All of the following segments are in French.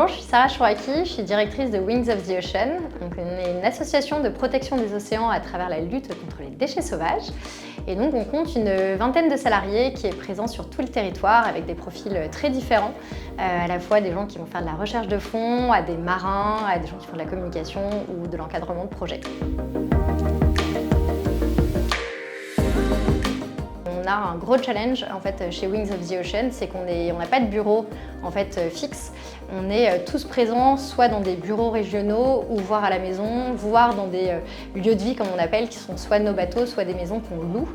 Bonjour, je suis Sarah Chouraki, je suis directrice de Wings of the Ocean. Donc, on est une association de protection des océans à travers la lutte contre les déchets sauvages. Et donc on compte une vingtaine de salariés qui est présent sur tout le territoire avec des profils très différents, à la fois des gens qui vont faire de la recherche de fonds, à des marins, à des gens qui font de la communication ou de l'encadrement de projets. On a un gros challenge en fait chez Wings of the Ocean, c'est qu'on n'a pas de bureau en fait fixe. On est tous présents soit dans des bureaux régionaux ou voire à la maison, voire dans des lieux de vie comme on appelle, qui sont soit nos bateaux, soit des maisons qu'on loue.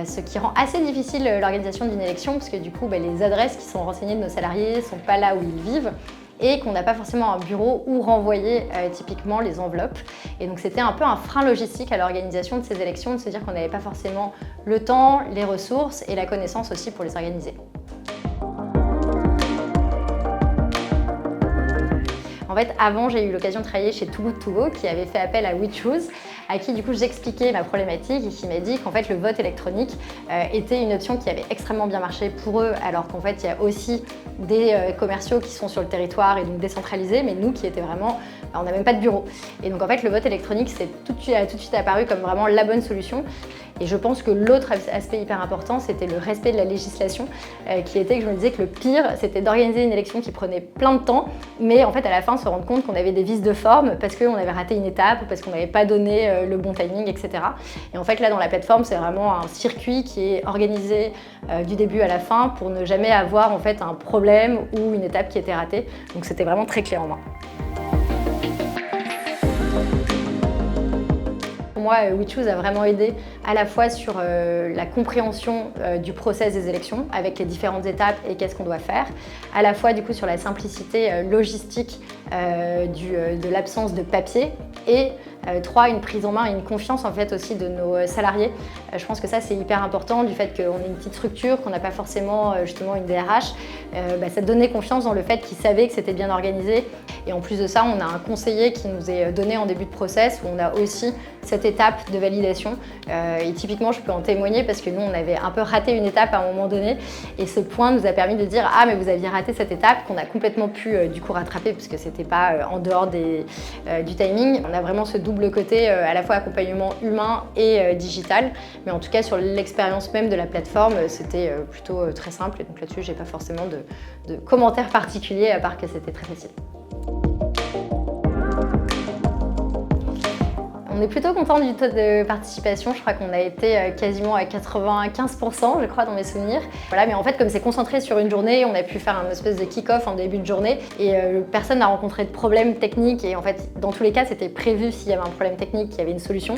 Ce qui rend assez difficile l'organisation d'une élection parce que du coup les adresses qui sont renseignées de nos salariés ne sont pas là où ils vivent et qu'on n'a pas forcément un bureau où renvoyer typiquement les enveloppes. Et donc c'était un peu un frein logistique à l'organisation de ces élections, de se dire qu'on n'avait pas forcément le temps, les ressources et la connaissance aussi pour les organiser. En fait, avant, j'ai eu l'occasion de travailler chez Too Good To Go qui avait fait appel à WeChoose, à qui du coup j'expliquais ma problématique et qui m'a dit qu'en fait le vote électronique était une option qui avait extrêmement bien marché pour eux, alors qu'en fait il y a aussi des commerciaux qui sont sur le territoire et donc décentralisés, mais nous qui étaient vraiment, on n'a même pas de bureau. Et donc en fait le vote électronique c'est tout de suite apparu comme vraiment la bonne solution. Et je pense que l'autre aspect hyper important, c'était le respect de la législation, qui était que je me disais que le pire, c'était d'organiser une élection qui prenait plein de temps, mais en fait à la fin se rendre compte qu'on avait des vices de forme parce qu'on avait raté une étape, parce qu'on n'avait pas donné le bon timing, etc. Et en fait là dans la plateforme, c'est vraiment un circuit qui est organisé du début à la fin pour ne jamais avoir en fait un problème ou une étape qui était ratée. Donc c'était vraiment très clé en main. Pour moi, WeChoose a vraiment aidé à la fois sur la compréhension du process des élections avec les différentes étapes et qu'est-ce qu'on doit faire, à la fois du coup sur la simplicité logistique de l'absence de papier et une prise en main et une confiance en fait aussi de nos salariés. Je pense que ça c'est hyper important du fait qu'on est une petite structure, qu'on n'a pas forcément justement une DRH. Ça donnait confiance dans le fait qu'ils savaient que c'était bien organisé. Et en plus de ça, on a un conseiller qui nous est donné en début de process où on a aussi cette étape de validation. Et typiquement, je peux en témoigner parce que nous, on avait un peu raté une étape à un moment donné. Et ce point nous a permis de dire « Ah, mais vous aviez raté cette étape » qu'on a complètement pu du coup rattraper parce que c'était pas en dehors du timing. On a vraiment ce double côté à la fois accompagnement humain et digital. Mais en tout cas, sur l'expérience même de la plateforme, c'était plutôt très simple. Et donc là-dessus, j'ai pas forcément de commentaires particuliers à part que c'était très facile. On est plutôt content du taux de participation, je crois qu'on a été quasiment à 95%, je crois, dans mes souvenirs. Voilà, mais en fait, comme c'est concentré sur une journée, on a pu faire un espèce de kick-off en début de journée et personne n'a rencontré de problème technique et en fait, dans tous les cas, c'était prévu s'il y avait un problème technique, qu'il y avait une solution.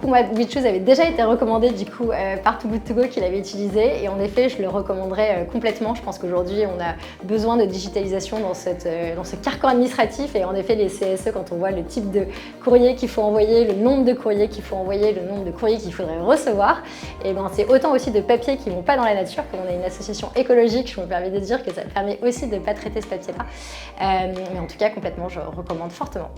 Moi, WeChoose avait déjà été recommandé du coup par Too Good To Go qui l'avait utilisé et en effet je le recommanderais complètement. Je pense qu'aujourd'hui on a besoin de digitalisation dans ce carcan administratif et en effet les CSE, quand on voit le type de courrier qu'il faut envoyer, le nombre de courriers qu'il faut envoyer, le nombre de courriers qu'il faudrait recevoir, et c'est autant aussi de papiers qui ne vont pas dans la nature. Comme on est une association écologique, je me permets de dire que ça permet aussi de ne pas traiter ce papier-là. Mais en tout cas complètement, je recommande fortement.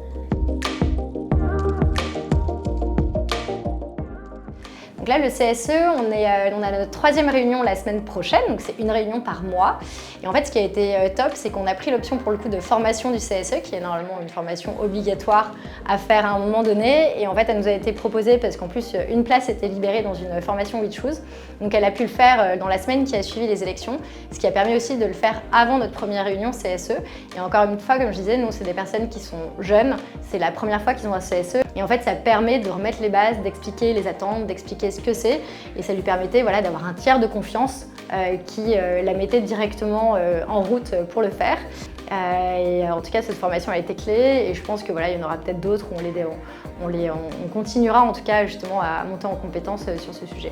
Donc là, le CSE, on a notre 3e réunion la semaine prochaine, donc c'est une réunion par mois. Et en fait, ce qui a été top, c'est qu'on a pris l'option pour le coup de formation du CSE, qui est normalement une formation obligatoire à faire à un moment donné. Et en fait, elle nous a été proposée parce qu'en plus, une place était libérée dans une formation WeChoose. Donc elle a pu le faire dans la semaine qui a suivi les élections, ce qui a permis aussi de le faire avant notre première réunion CSE. Et encore une fois, comme je disais, nous, c'est des personnes qui sont jeunes, c'est la première fois qu'ils ont un CSE. Et en fait, ça permet de remettre les bases, d'expliquer les attentes, d'expliquer ce que c'est. Et ça lui permettait d'avoir un tiers de confiance qui la mettait directement en route pour le faire. Et en tout cas, cette formation a été clé et je pense qu'il y en aura peut-être d'autres où on continuera en tout cas justement à monter en compétence sur ce sujet.